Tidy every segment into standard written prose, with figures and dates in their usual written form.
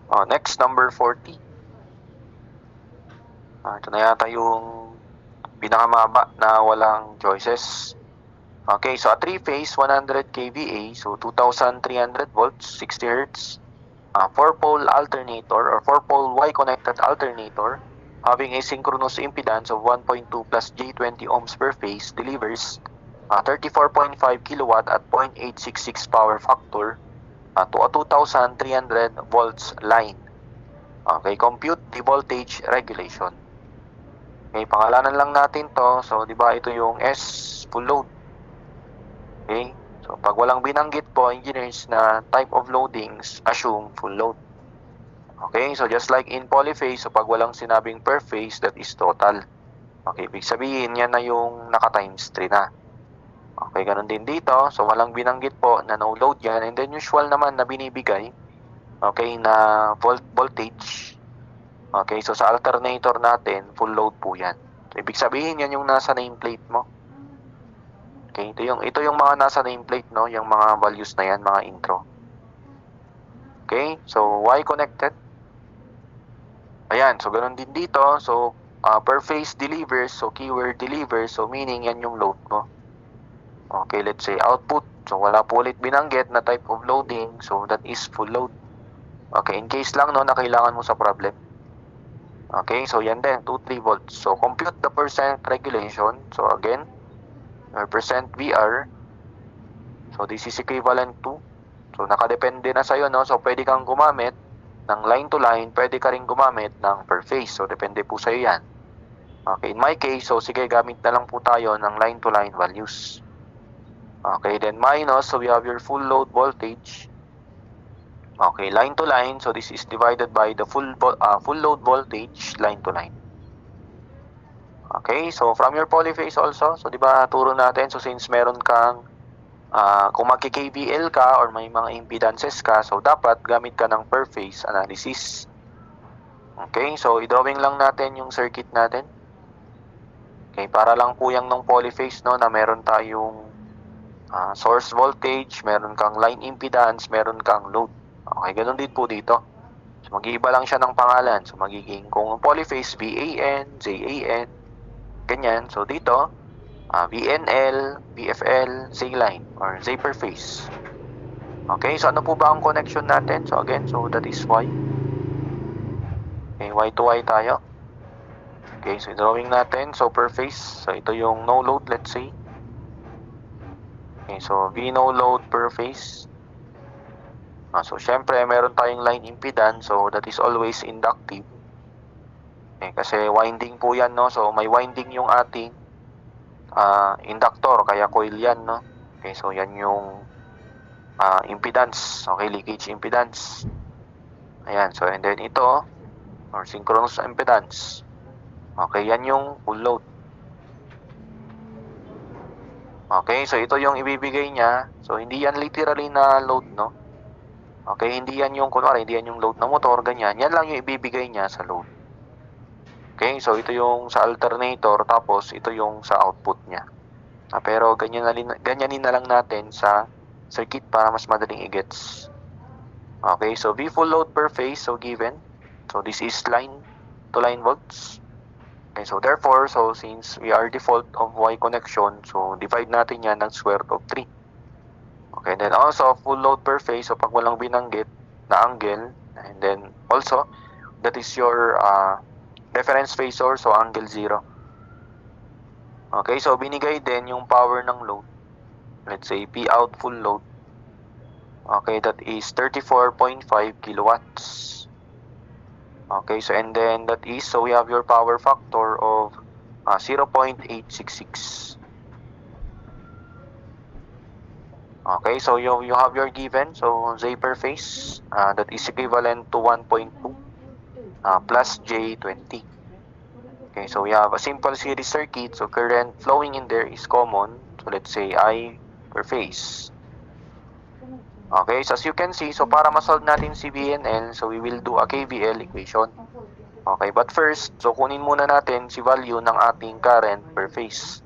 Next, number 40. Ito na yata yung pinakamaba na walang choices. Okay, so a 3-phase 100 kVA, so 2,300 volts, 60 Hz, 4-pole alternator or 4-pole Y-connected alternator having a synchronous impedance of 1.2 plus J20 ohms per phase delivers 34.5 kilowatt at 0.866 power factor to a 2,300 volts line. Okay, compute the voltage regulation. Okay, pangalanan lang natin to. So, di ba ito yung S, full load. Okay, so pag walang binanggit po, engineers, na type of loadings, assume full load. Okay, so just like in polyphase, so pag walang sinabing per phase, that is total. Okay, ibig sabihin, yan na yung naka-times 3 na. Okay, ganun din dito. So, walang binanggit po na no load yan. And then, usual naman na binibigay, okay, na voltage. Okay, so sa alternator natin, full load po yan. So, ibig sabihin, yan yung nasa nameplate mo. Okay, ito yung mga nasa nameplate, no? Yung mga values na yan, mga intro. Okay, so Y connected. Ayan, so ganun din dito. So, per phase delivers, so keyword delivers, so meaning yan yung load mo. Okay, let's say output. So, wala po ulit binanggit na type of loading, so that is full load. Okay, in case lang, no, na kailangan mo sa problem. Okay, so yan din, 2-3 volts. So, compute the percent regulation. So, again, percent VR. So, this is equivalent to. So, nakadepende na sa'yo, no? So, pwede kang gumamit ng line to line. Pwede ka rin gumamit ng per phase. So, depende po sa'yo yan. Okay, in my case, so sige, gamit na lang po tayo ng line to line values. Okay, then minus, so we have your full load voltage. Okay, line to line, so this is divided by the full load voltage, line to line. Okay, so from your polyphase also, so di ba turo natin, so since meron kang kung magki-KVL ka or may mga impedances ka, so dapat gamit ka ng per phase analysis. Okay, so i-drawing lang natin yung circuit natin. Okay, para lang po yung ng polyphase, no, na meron tayong source voltage, meron kang line impedance, meron kang load. Okay, ganun din po dito. So, mag-iiba lang siya ng pangalan. So, magiging kung polyphase, VAN, ZAN, ganyan. So, dito, VNL, VFL, Z-line, or Z per phase. Okay, so ano po ba ang connection natin? So, again, so that is Y. Okay, Y to Y tayo. Okay, so drawing natin. So, per phase. So, ito yung no load, let's say. Okay, so V no load per phase. So, syempre, meron tayong line impedance. So, that is always inductive. Okay, kasi winding po yan, no? So, may winding yung ating inductor, kaya coil yan, no? Okay, so yan yung impedance. Okay, leakage impedance. Ayan, so and then ito, or synchronous impedance. Okay, yan yung full load. Okay, so ito yung ibibigay niya. So, hindi yan literally na load, no? Okay, hindi yan yung, kunwari, hindi yan yung load na motor, ganyan. Yan lang yung ibibigay niya sa load. Okay, so ito yung sa alternator, tapos ito yung sa output niya. Pero ganyanin na lang natin sa circuit para mas madaling i-gets. Okay, so V full load per phase, so given. So this is line to line volts. Okay, so therefore, so since we are default of Y connection, so divide natin yan ng square root of 3. Okay, then also full load per phase, so pag walang binanggit na angle, and then also, that is your reference phasor, so angle 0. Okay, so binigay din yung power ng load. Let's say P out full load. Okay, that is 34.5 kilowatts. Okay, so and then that is, so we have your power factor of 0.866. Okay, so you have your given, so Z per phase, that is equivalent to 1.2 plus J20. Okay, so we have a simple series circuit, so current flowing in there is common. So let's say I per phase. Okay, so as you can see, so para ma-solve natin si VNL, so we will do a KVL equation. Okay, but first, so kunin muna natin si value ng ating current per phase.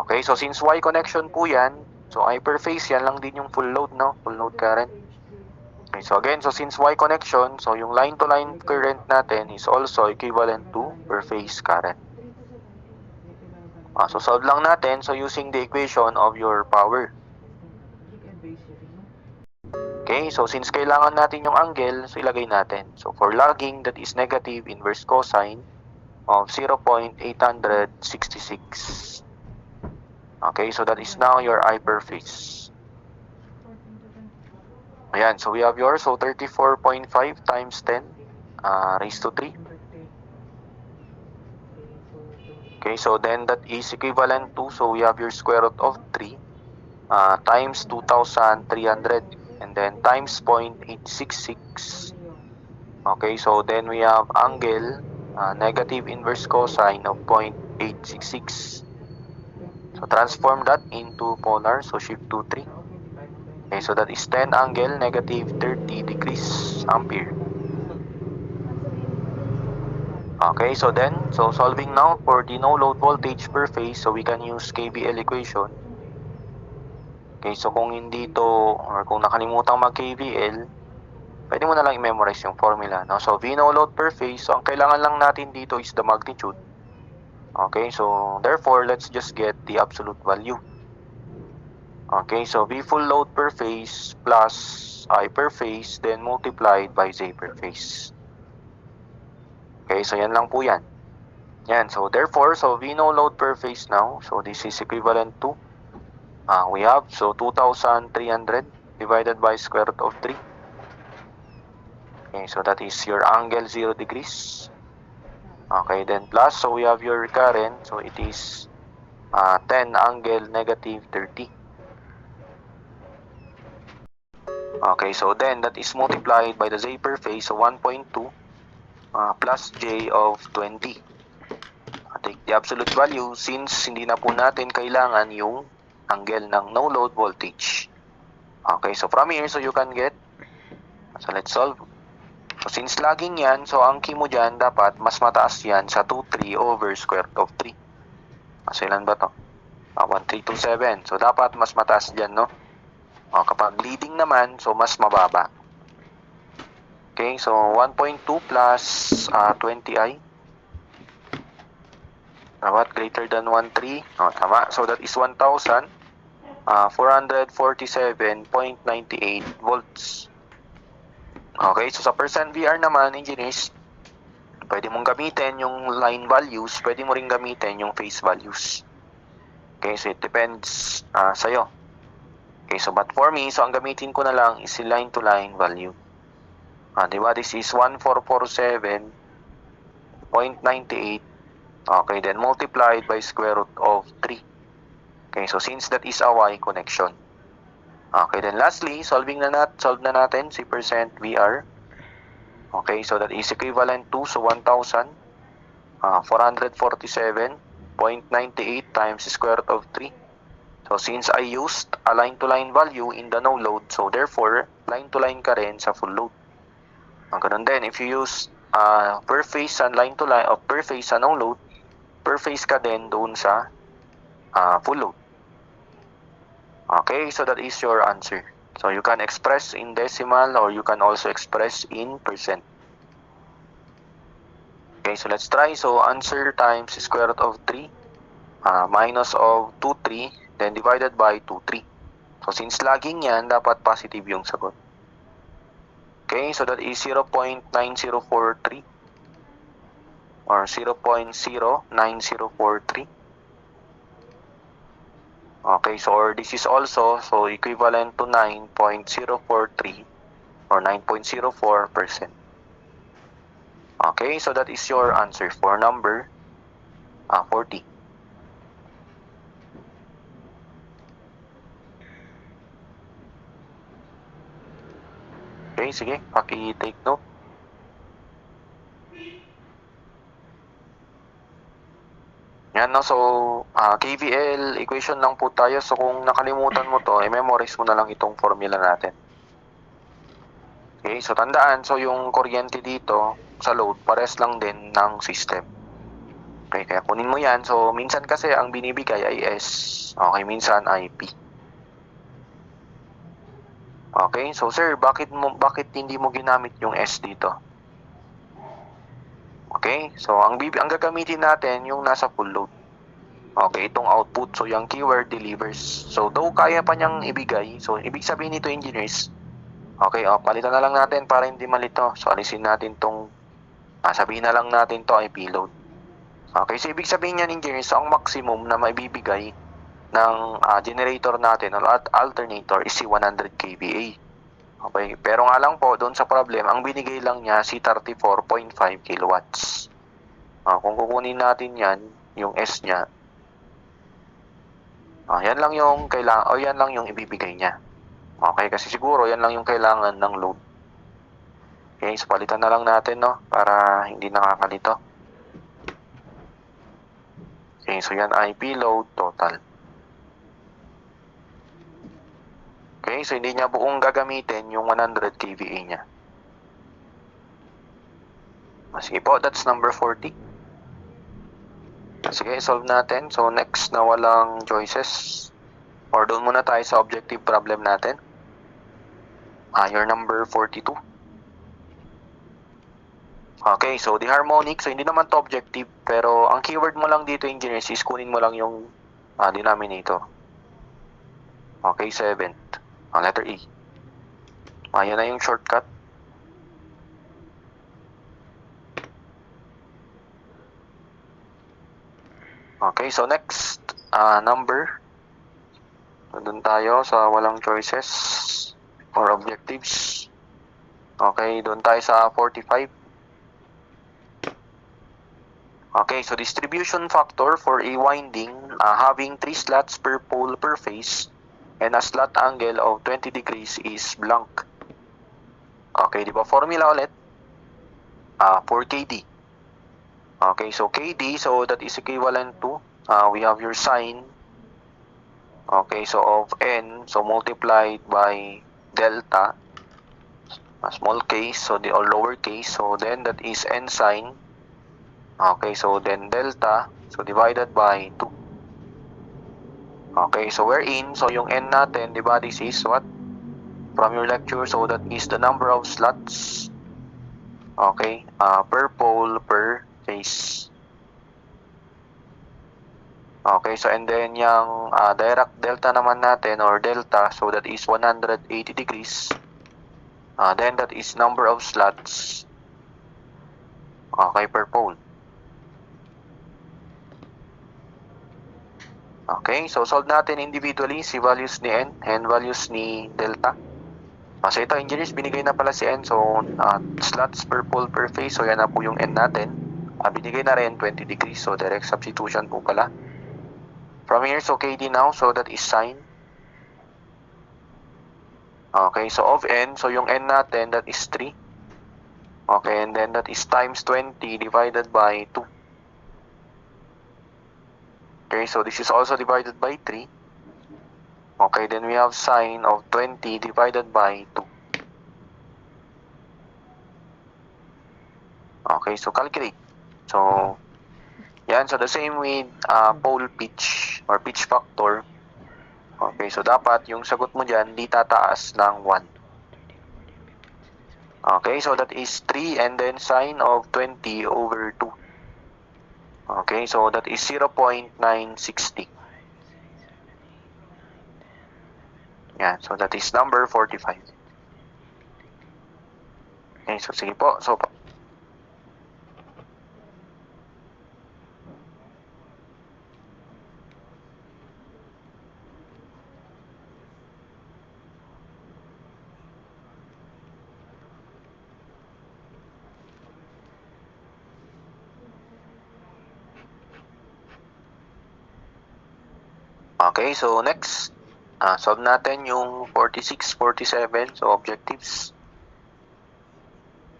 Okay, so since Y connection po yan, so I per phase, yan lang din yung full load, no? Full load current. Okay, so again, so since Y connection, so yung line-to-line current natin is also equivalent to per phase current. So solve lang natin, so using the equation of your power. Okay, so since kailangan natin yung angle, so ilagay natin. So for lagging, that is negative inverse cosine of 0.866. Okay, so that is now your I per phase. Ayan, so we have yours, so 34.5 times 10 raised to 3. Okay, so then that is equivalent to, so we have your square root of 3 times 2,300 and then times 0.866. Okay, so then we have angle negative inverse cosine of 0.866. So transform that into polar, so shift to 3. Okay, so that is 10 angle negative 30 degrees ampere. Okay, so then, so solving now for the no load voltage per phase, so we can use KVL equation. Okay, so kung hindi to, or kung nakalimutan mag-KVL, pwede mo na lang i-memorize yung formula, no? So, V no load per phase, so ang kailangan lang natin dito is the magnitude. Okay, so therefore, let's just get the absolute value. Okay, so V full load per phase plus I per phase, then multiplied by Z per phase. Okay, so yan lang po yan. Yan, so therefore, so V no load per phase now, so this is equivalent to, we have, so 2,300 divided by square root of 3. Okay, so that is your angle 0 degrees. Okay, then plus, so we have your current, so it is 10 angle negative 30. Okay, so then that is multiplied by the Z per phase, so 1.2 plus J of 20. Take the absolute value since hindi na po natin kailangan yung angle ng no load voltage. Okay, so from here, so you can get, so let's solve. So since lagging yan, so ang key mo dyan, dapat mas mataas yan sa 2,3 over square root of 3. So ilan ba to? 1,327. So dapat mas mataas dyan, no? Kapag leading naman, so mas mababa. Okay, so 1.2 plus 20i. Dapat greater than 1,3. Tama. So that is 1,447.98 volts. Okay, so sa percent VR naman, engineers, pwede mong gamitin yung line values, pwede mo rin gamitin yung phase values. Okay, so it depends sa'yo. Okay, so but for me, so ang gamitin ko na lang is yung line-to-line value. Diba? This is 1,447.98. Okay, then multiplied by square root of 3. Okay, so since that is a Y connection. Okay, then lastly, solve na natin si percent VR. Okay, so that is equivalent to, so 1,447.98 times the square root of 3. So since I used a line-to-line value in the no load, so therefore, line-to-line ka rin sa full load. Ganun din, if you use per phase and line-to-line, or per phase sa no load, per phase ka din doon sa full load. Okay, so that is your answer. So you can express in decimal or you can also express in percent. Okay, so let's try. So answer times square root of 3 minus of 2,3 then divided by 2,3. So since lagging yan, dapat positive yung sagot. Okay, so that is 0.9043 or 0.09043. Okay, so or this is also so equivalent to 9.043 or 9.04%. Okay, so that is your answer for number 40. Okay, sige, paki-take note. Yan, no? So, KVL equation lang po tayo. So, kung nakalimutan mo to, i-memorize mo na lang itong formula natin. Okay, so tandaan, so yung kuryente dito sa load, pares lang din ng system. Okay, kaya kunin mo yan. So, minsan kasi ang binibigay ay S. Okay, minsan ay P. Okay, so sir, bakit hindi mo ginamit yung S dito? Okay, so ang gagamitin natin yung nasa full load. Okay, itong output, so yung keyword delivers. So though kaya pa niyang ibigay, so ibig sabihin nito engineers, okay, palitan na lang natin para hindi malito. So alisin natin tong, sabihin na lang natin to ay payload. Okay, so ibig sabihin niyan engineers, ang maximum na maibibigay ng generator natin at alternator is si 100 kVA. Okay, pero nga lang po, doon sa problem, ang binigay lang niya si 34.5 kilowatts. Kung kukunin natin yan, yung S niya, yan lang yung kailangan, o yan lang yung ibibigay niya. Okay, kasi siguro yan lang yung kailangan ng load. Okay, so palitan na lang natin, no, para hindi nakakalito. Okay, so yan IP load total. Okay, so hindi niya buong gagamitin yung 100 kVA niya. Sige po, that's number 40. Sige, solve natin. So next na walang choices. Or doon muna tayo sa objective problem natin. Your number 42. Okay, so the harmonic. So hindi naman to objective. Pero ang keyword mo lang dito, engineers, is kunin mo lang yung denominator. Okay, 7th. Letter E. Yan na yung shortcut. Okay, so next number. Doon tayo sa walang choices or objectives. Okay, doon tayo sa 45. Okay, so distribution factor for a winding having 3 slots per pole per phase and a slot angle of 20 degrees is blank. Okay, di ba formula ulit? 4KD. Okay, so KD, so that is equivalent to, we have your sine, okay, so of N, so multiplied by delta, small case, so or lower case, so then that is N sine, okay, so then delta, so divided by 2. Okay, so wherein, so yung N natin, di ba, this is what? From your lecture, so that is the number of slots, okay, per pole per phase. Okay, so and then yung direct delta naman natin or delta, so that is 180 degrees. Then that is number of slots, okay, per pole. Okay, so solve natin individually si values ni N and values ni delta. So ito engineers, binigay na pala si N, so slots per pole per phase, so yan na po yung N natin. Binigay na rin 20 degrees, so direct substitution po pala. From here, so KD now, so that is sine. Okay, so of N, so yung N natin, that is 3. Okay, and then that is times 20 divided by 2. Okay, so this is also divided by 3. Okay, then we have sine of 20 divided by 2. Okay, so calculate. So, yan, so the same with pole pitch or pitch factor. Okay, so dapat yung sagot mo dyan, di tataas ng 1. Okay, so that is 3 and then sine of 20 over 2. Okay, so that is 0.960. Yan, so that is number 45. Okay, so sige po. So, okay, so next, solve natin yung 46, 47, so objectives.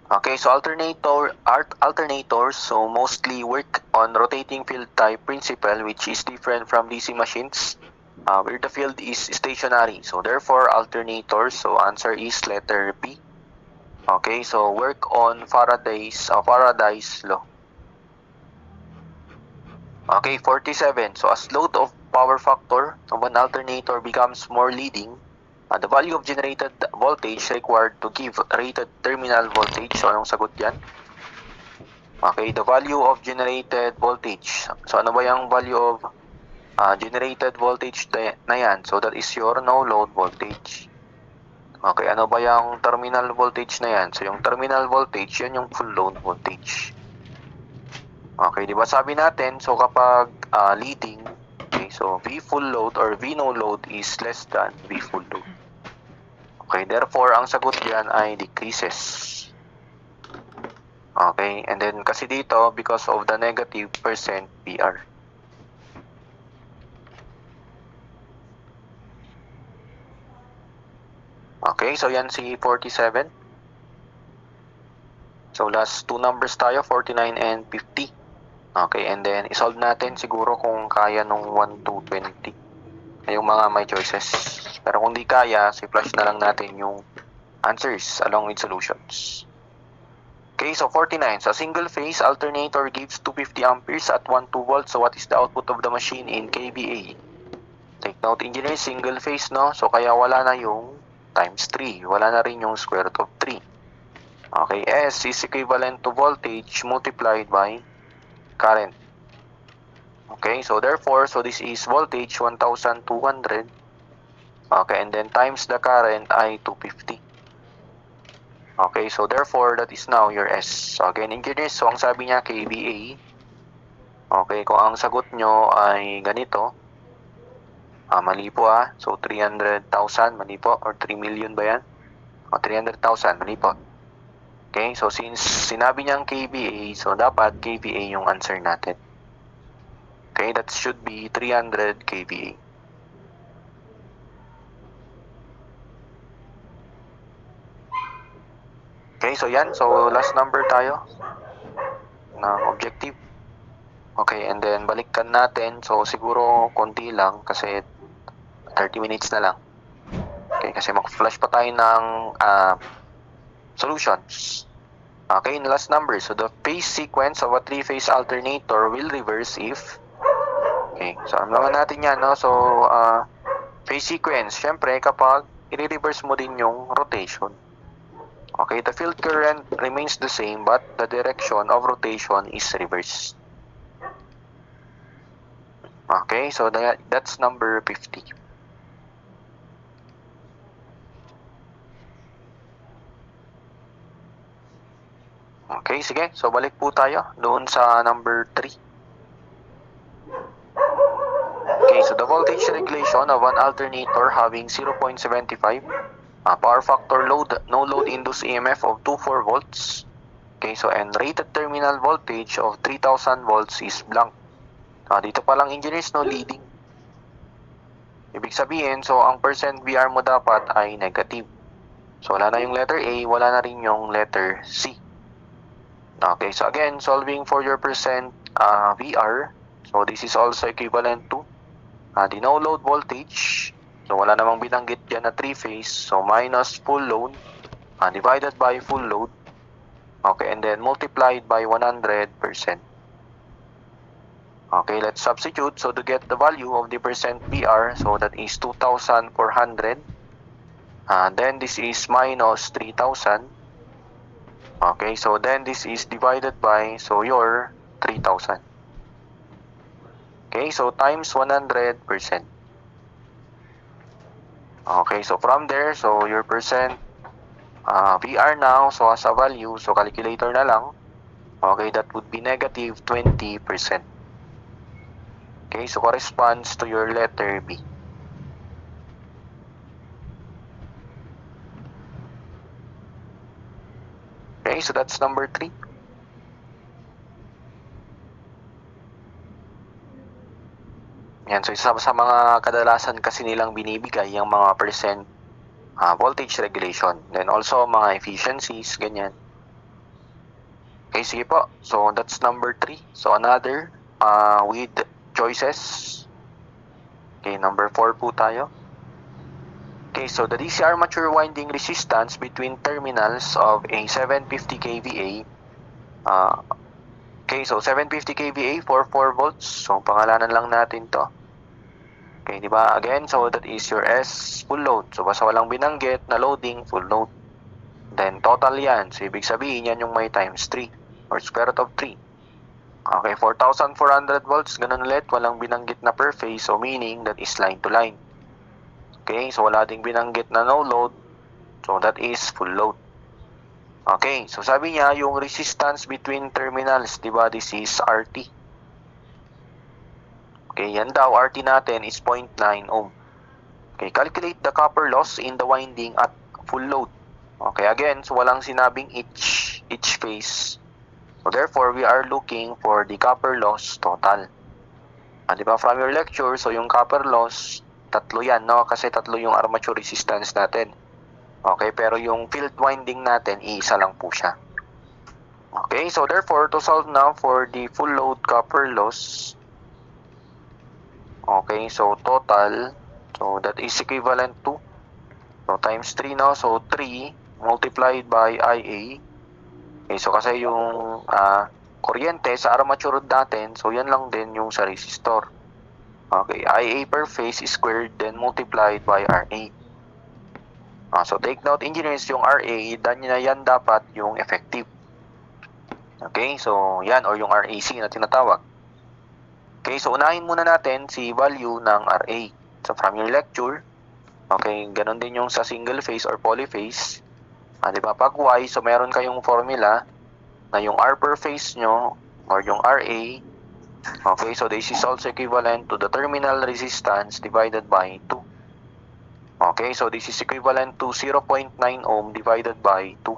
Okay, so alternators, so mostly work on rotating field type principle, which is different from DC machines, where the field is stationary. So therefore, alternators, so answer is letter B. Okay, so work on Faraday's law. Okay, 47. So as load of power factor of an alternator becomes more leading, The value of generated voltage required to give rated terminal voltage. So, anong sagot yan? Okay, the value of generated voltage. So, ano ba yung value of generated voltage na yan? So, that is your no-load voltage. Okay, ano ba yung terminal voltage na yan? So, yung terminal voltage, yan yung full load voltage. Okay, di ba sabi natin, so kapag leading, okay, so V full load or V no load is less than V full load. Okay, therefore, ang sagot diyan ay decreases. Okay, and then kasi dito, because of the negative percent PR. Okay, so yan si 47. So last two numbers tayo, 49 and 50. Okay, and then isolve natin siguro kung kaya nung 1 to 20. Yung mga may choices. Pero kung di kaya, si-flash na lang natin yung answers along with solutions. Okay, so 49. So single phase alternator gives 250 amperes at 12 volts. So what is the output of the machine in kVA? Take note, engineer, single phase, no? So kaya wala na yung times 3. Wala na rin yung square root of 3. Okay, S is equivalent to voltage multiplied by current. Okay, so therefore, so this is voltage 1,200. Okay, and then times the current ay 250. Okay, so therefore, that is now your S. So again, engineers, so ang sabi niya kVA. Okay, kung ang sagot nyo ay ganito, mali po So 300,000, mali po. Or 3 million ba yan? O 300,000, mali po. Okay, so since sinabi niyang kVA, so dapat kVA yung answer natin. Okay, that should be 300 kVA. Okay, so yan. So last number tayo ng objective. Okay, and then balikan natin. So siguro konti lang kasi 30 minutes na lang. Okay, kasi mag-flash pa tayo ng solutions. Okay, in last number. So the phase sequence of a three-phase alternator will reverse if... Okay, so alam naman natin yan, no? So phase sequence, syempre kapag i-reverse mo din yung rotation. Okay, the field current remains the same but the direction of rotation is reversed. Okay, so that's number 50. Okay, sige. So balik po tayo doon sa number 3. Okay, so the voltage regulation of an alternator having 0.75 power factor load, no load induced EMF of 24 volts. Okay, so and rated terminal voltage of 3,000 volts is blank. Dito pa lang engineers, no, leading. Ibig sabihin, so ang percent VR mo dapat ay negative. So wala na yung letter A, wala na rin yung letter C. Okay, so again, solving for your percent VR. So this is also equivalent to the no load voltage. So wala namang binanggit dyan na 3-phase. So minus full load divided by full load. Okay, and then multiplied by 100%. Okay, let's substitute. So to get the value of the percent VR, so that is 2,400. Then this is minus 3,000. Okay, so then this is divided by, so your 3,000. Okay, so times 100%. Okay, so from there, so your percent VR now, so as a value, so calculator na lang. Okay, that would be negative 20%. Okay, so corresponds to your letter B. Okay, so that's number 3. Yan, so isa sa mga kadalasan kasi nilang binibigay yung mga percent voltage regulation. Then also mga efficiencies, ganyan. Okay, sige po. So that's number 3. So another with choices. Okay, number 4 po tayo. Okay, so the DC armature winding resistance between terminals of a 750 kVA. Okay, so 750 kVA for 4 volts. So pangalanan lang natin to. Okay, di ba? Again, so that is your S full load. So basta walang binanggit na loading, full load. Then total yan. So ibig sabihin yan yung may times 3 or square root of 3. Okay, 4,400 volts, ganun ulit. Walang binanggit na per phase. So meaning that is line to line. Okay, so wala ding binanggit na no load. So that is full load. Okay, so sabi niya yung resistance between terminals, di ba? This is RT. Okay, yan daw, RT natin is 0.9 ohm. Okay, calculate the copper loss in the winding at full load. Okay, again, so walang sinabing each phase. So therefore, we are looking for the copper loss total. Di ba, from your lecture, so yung copper loss, tatlo yan, no? Kasi tatlo yung armature resistance natin. Okay, pero yung field winding natin, iisa lang po siya. Okay, so therefore, to solve now for the full load copper loss, okay, so total, so that is equivalent to, so times 3 now, so 3 multiplied by IA. Okay, so kasi yung kuryente sa armature natin, so yan lang din yung sa resistor. Okay, IA per phase is squared, then multiplied by RA. So take note engineers, yung RA, yan dapat yung effective. Okay, so yan, or yung RAC na tinatawag. Okay, so unahin muna natin si value ng RA. So from your lecture, okay, ganun din yung sa single phase or polyphase. Di ba, pag Y, so meron kayong formula na yung R per phase nyo, or yung RA, okay, so this is also equivalent to the terminal resistance divided by 2. Okay, so this is equivalent to 0.9 ohm divided by 2.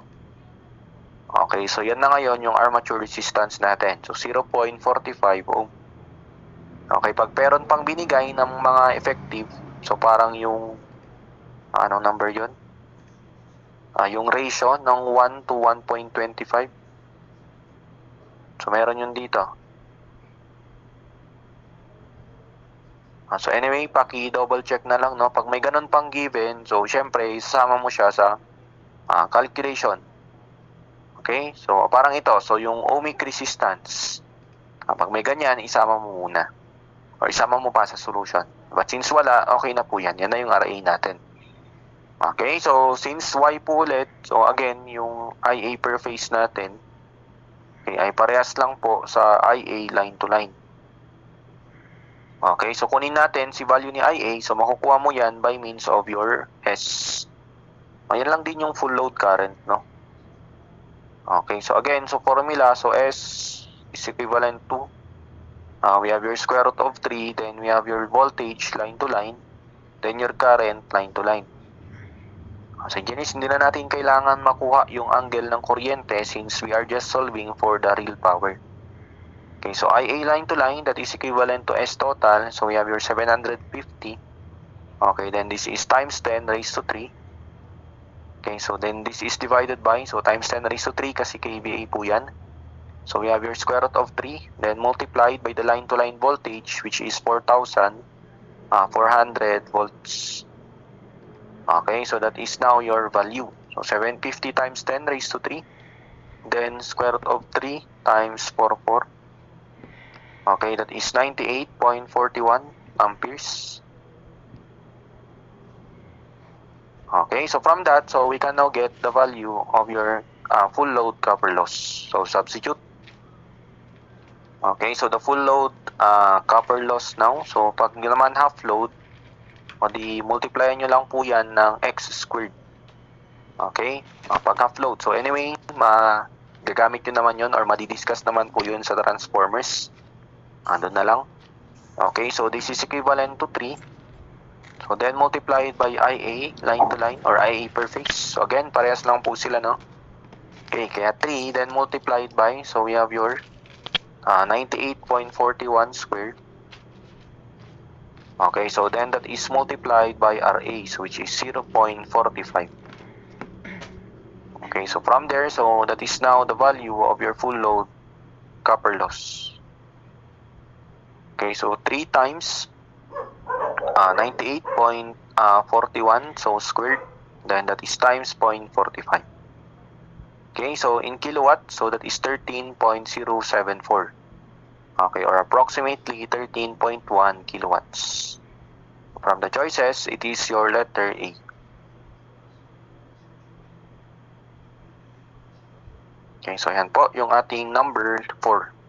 Okay, so yan na ngayon yung armature resistance natin. So 0.45 ohm. Okay, pag meron pang binigay ng mga effective, so parang yung, anong number yun? Yung ratio ng 1 to 1.25. So meron yun dito. So anyway, paki-double check na lang, no? Pag may ganun pang given, so syempre, isasama mo siya sa calculation. Okay? So parang ito, so yung ohmic resistance. Pag may ganyan, isama mo muna. Or isama mo pa sa solution. But since wala, okay na po yan. Yan na yung RA natin. Okay, so since Y po ulit, so again, yung IA per phase natin, okay, ay parehas lang po sa IA line to line. Okay, so kunin natin si value ni IA, so makukuha mo yan by means of your S. Ayan lang din yung full load current, no? Okay, so again, so formula, so S is equivalent to, we have your square root of 3, then we have your voltage line to line, then your current line to line. So Janice, hindi na natin kailangan makuha yung angle ng kuryente since we are just solving for the real power. Okay, so IA line to line, that is equivalent to S total. So we have your 750. Okay, then this is times 10 raised to 3. Okay, so then this is divided by, so times 10 raised to 3 kasi kVA po yan. So we have your square root of 3, then multiplied by the line to line voltage, which is 4,400 volts. Okay, so that is now your value. So 750 times 10 raised to 3, then square root of 3 times 44. Okay, that is 98.41 amperes. Okay, so from that, so we can now get the value of your full load copper loss. So substitute. Okay, so the full load copper loss now. So pag naman half load, o di multiply nyo lang po yan ng x squared. Okay, pag half load. So anyway, gagamit nyo naman yun or madidiscuss naman po yun sa transformers. Andun na lang. Okay, so this is equivalent to 3. So then multiplied by IA line to line or IA per phase. So again, parehas lang po sila, no? Okay, kaya 3 then multiplied by, so we have your 98.41 squared. Okay, so then that is multiplied by RA, so which is 0.45. Okay, so from there, so that is now the value of your full load copper loss. Okay, so 3 times 98.41, so squared, then that is times 0.45. Okay, so in kilowatt, so that is 13.074. Okay, or approximately 13.1 kilowatts. From the choices, it is your letter A. Okay, so yan po yung ating number 4.